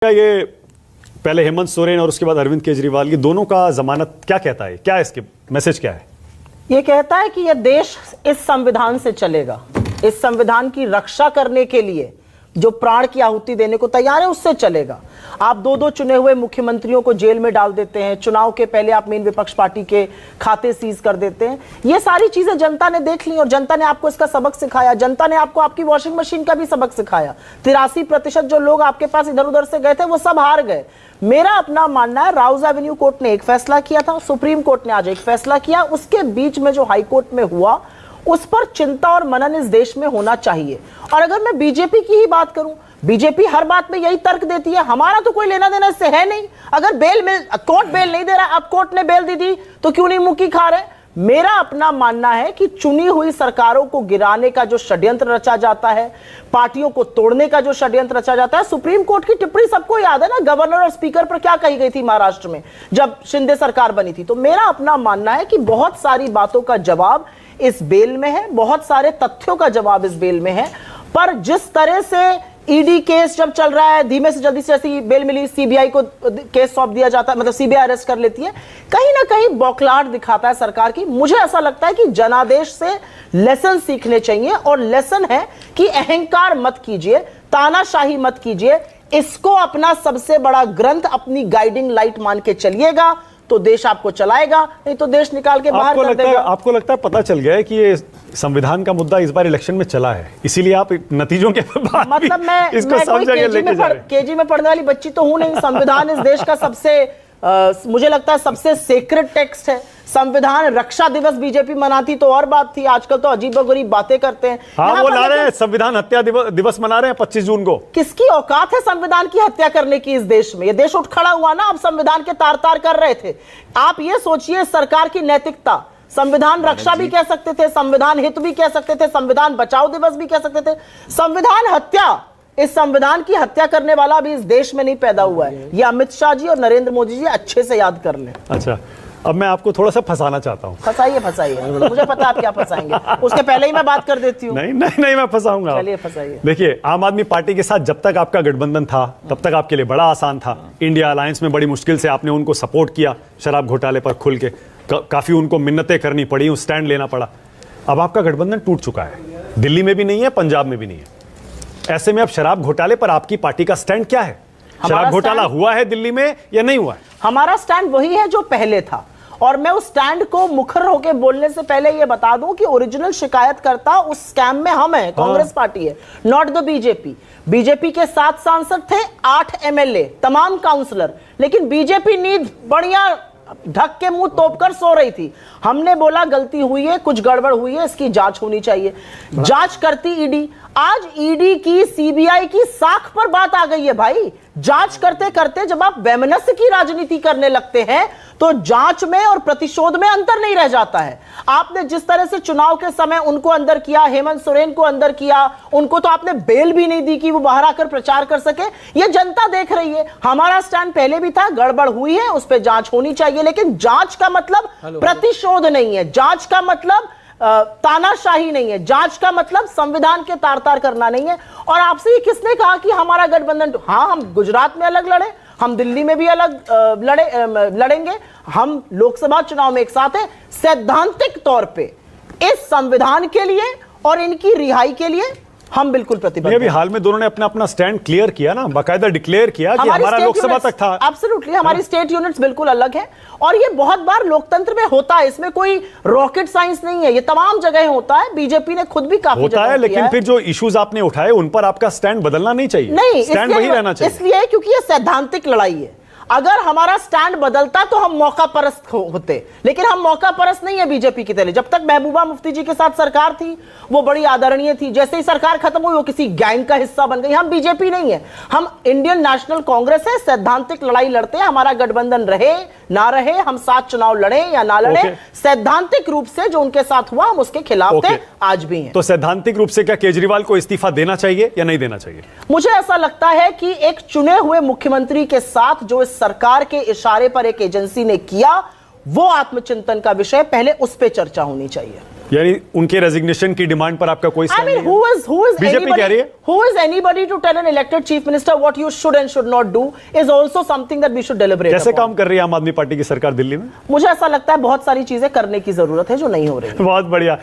ये पहले हेमंत सोरेन और उसके बाद अरविंद केजरीवाल, ये दोनों का जमानत क्या कहता है? क्या है इसके मैसेज, क्या है? ये कहता है कि ये देश इस संविधान से चलेगा, इस संविधान की रक्षा करने के लिए जो प्राण की आहुति देने को तैयार है उससे चलेगा। आप दो चुने हुए मुख्यमंत्रियों को जेल में डाल देते हैं, चुनाव के पहले आप मेन विपक्ष पार्टी के खाते सीज कर देते हैं। ये सारी चीजें जनता ने देख ली और जनता ने आपको इसका सबक सिखाया। जनता ने आपको आपकी वॉशिंग मशीन का भी सबक सिखाया। 83% जो लोग आपके पास इधर उधर से गए थे वो सब हार गए। मेरा अपना मानना है, राउज एवेन्यू कोर्ट ने एक फैसला किया था, सुप्रीम कोर्ट ने आज एक फैसला किया, उसके बीच में जो हाई कोर्ट में हुआ उस पर चिंता और मनन इस देश में होना चाहिए। और अगर मैं बीजेपी की ही बात करूं, बीजेपी हर बात में यही तर्क देती है, हमारा तो कोई लेना देना इससे है नहीं। अगर कोर्ट बेल नहीं दे रहा, अब कोर्ट ने बेल दी थी तो क्यों नहीं मुक्की खा रहे? मेरा अपना मानना है कि चुनी हुई सरकारों को गिराने का जो षड्यंत्र रचा जाता है, पार्टियों को तोड़ने का जो षड्यंत्र रचा जाता है, सुप्रीम कोर्ट की टिप्पणी सबको याद है ना, गवर्नर और स्पीकर पर क्या कही गई थी महाराष्ट्र में जब शिंदे सरकार बनी थी। तो मेरा अपना मानना है कि बहुत सारी बातों का जवाब इस बेल में है, बहुत सारे तथ्यों का जवाब इस बेल में है। पर जिस तरह से ईडी केस जब चल रहा है, धीमे से जल्दी से ऐसी बेल मिली, सीबीआई को केस सौंप दिया जाता है, मतलब सीबीआई अरेस्ट कर लेती है, कहीं ना कहीं बौखलाहट दिखाता है सरकार की। मुझे ऐसा लगता है कि जनादेश से लेसन सीखने चाहिए और लेसन है कि अहंकार मत कीजिए, तानाशाही मत कीजिए, इसको अपना सबसे बड़ा ग्रंथ, अपनी गाइडिंग लाइट मान के चलिएगा तो देश आपको चलाएगा, नहीं तो देश निकाल के बाहर कर देगा। आपको लगता है पता चल गया है कि ये संविधान का मुद्दा इस बार इलेक्शन में चला है, इसीलिए आप नतीजों के बाद मतलब मैं केजी में पढ़ने वाली बच्ची तो हूं नहीं। संविधान इस देश का सबसे मुझे लगता है सबसे सेक्रेट टेक्स्ट है। संविधान रक्षा दिवस बीजेपी मनाती तो और बात थी, आजकल तो अजीबोगरीब बातें करते हैं। हाँ, वो ला रहे हैं संविधान हत्या दिवस मना रहे हैं 25 जून को। किसकी औकात है संविधान की हत्या करने की इस देश में? ये देश उठ खड़ा हुआ ना, आप संविधान के तार तार कर रहे थे। आप ये सोचिए सरकार की नैतिकता, संविधान रक्षा भी कह सकते थे, संविधान हित भी कह सकते थे, संविधान बचाओ दिवस भी कह सकते थे। संविधान हत्या, इस संविधान की हत्या करने वाला अभी इस देश में नहीं पैदा हुआ है। ये अमित शाह जी और नरेंद्र मोदी जी अच्छे से याद कर लें। अच्छा, अब मैं आपको थोड़ा सा फंसाना चाहता हूँ। फंसाइए, मुझे पता आप क्या फंसाएंगे, उसके पहले ही मैं बात कर देती हूँ। नहीं, मैं फंसाऊंगा। चलिए फंसाइए। देखिए, आम आदमी पार्टी के साथ जब तक आपका गठबंधन था तब तक आपके लिए बड़ा आसान था। इंडिया अलायंस में बड़ी मुश्किल से आपने उनको सपोर्ट किया, शराब घोटाले पर खुल के काफी उनको मिन्नतें करनी पड़ी, स्टैंड लेना पड़ा। अब आपका गठबंधन टूट चुका है, दिल्ली में भी नहीं है, पंजाब में भी नहीं है। ऐसे में अब शराब घोटाले पर आपकी पार्टी का स्टैंड क्या है? शराब घोटाला हुआ है दिल्ली में या नहीं हुआ है? हमारा स्टैंड वही है जो पहले था। और मैं उस स्टैंड को मुखर होकर बोलने से पहले ये बता दूं कि ओरिजिनल शिकायतकर्ता उस स्कैम में हम हैं, कांग्रेस पार्टी है, नॉट द बीजेपी। बीजेपी के 7 सांसद थे, 8 एमएलए, तमाम काउंसलर, लेकिन बीजेपी नींद बढ़िया ढक के मुंह तोपकर सो रही थी। हमने बोला गलती हुई है, कुछ गड़बड़ हुई है, इसकी जांच होनी चाहिए। जांच करती ईडी। आज ईडी की, सीबीआई की साख पर बात आ गई है भाई। जांच करते करते जब आप वैमनस्य की राजनीति करने लगते हैं तो जांच में और प्रतिशोध में अंतर नहीं रह जाता है। आपने जिस तरह से चुनाव के समय उनको अंदर किया, हेमंत सोरेन को अंदर किया, उनको तो आपने बेल भी नहीं दी कि वो बाहर आकर प्रचार कर सके। ये जनता देख रही है। हमारा स्टैंड पहले भी था, गड़बड़ हुई है, उस पर जांच होनी चाहिए, लेकिन जांच का मतलब प्रतिशोध नहीं है, जांच का मतलब तानाशाही नहीं है, जांच का मतलब संविधान के तार तार करना नहीं है। और आपसे ये किसने कहा कि हमारा गठबंधन? हाँ, हम गुजरात में अलग लड़े, हम दिल्ली में भी अलग लड़ेंगे, हम लोकसभा चुनाव में एक साथ हैं। सैद्धांतिक तौर पे इस संविधान के लिए और इनकी रिहाई के लिए हम बिल्कुल प्रतिबद्ध हैं। अभी हाल में दोनों ने अपना स्टैंड क्लियर किया ना, बाकायदा डिक्लेयर किया कि हमारा लोकसभा तक था। एब्सोल्युटली, हमारी स्टेट यूनिट्स बिल्कुल अलग है। और ये बहुत बार लोकतंत्र में होता है, इसमें कोई रॉकेट साइंस नहीं है, ये तमाम जगह होता है। बीजेपी ने खुद भी काफी होता है, लेकिन फिर जो इश्यूज आपने उठाए उन पर आपका स्टैंड बदलना नहीं चाहिए। नहीं, स्टैंड वही रहना चाहिए। इसलिए क्योंकि ये सैद्धांतिक लड़ाई है। अगर हमारा स्टैंड बदलता तो हम मौका परस्त होते, लेकिन हम मौका परस्त नहीं है बीजेपी की तरह। जब तक महबूबा मुफ्ती जी के साथ सरकार थी वो बड़ी आदरणीय थी, जैसे ही सरकार खत्म हुई वो किसी गैंग का हिस्सा बन गई। हम बीजेपी नहीं है, हम इंडियन नेशनल कांग्रेस है। सैद्धांतिक लड़ाई लड़ते हैं, हमारा गठबंधन रहे ना रहे, हम साथ चुनाव लड़े या ना लड़े, सैद्धांतिक रूप से जो उनके साथ हुआ हम उसके खिलाफ थे, आज भी हैं। तो सैद्धांतिक रूप से क्या केजरीवाल को इस्तीफा देना चाहिए या नहीं देना चाहिए? मुझे ऐसा लगता है कि एक चुने हुए मुख्यमंत्री के साथ जो इस सरकार के इशारे पर एक एजेंसी ने किया, वो आत्मचिंतन का विषय, पहले उस पर चर्चा होनी चाहिए। यानी उनके रेजिग्नेशन की डिमांड पर आपका कोई I stand mean, नहीं है? who is बीजेपी कह रही है who is anybody to tell an elected chief minister what you should and should not do is also something that we should deliberate कैसे upon. काम कर रही है आम आदमी पार्टी की सरकार दिल्ली में? मुझे ऐसा लगता है बहुत सारी चीजें करने की जरूरत है जो नहीं हो रही है। बहुत बढ़िया।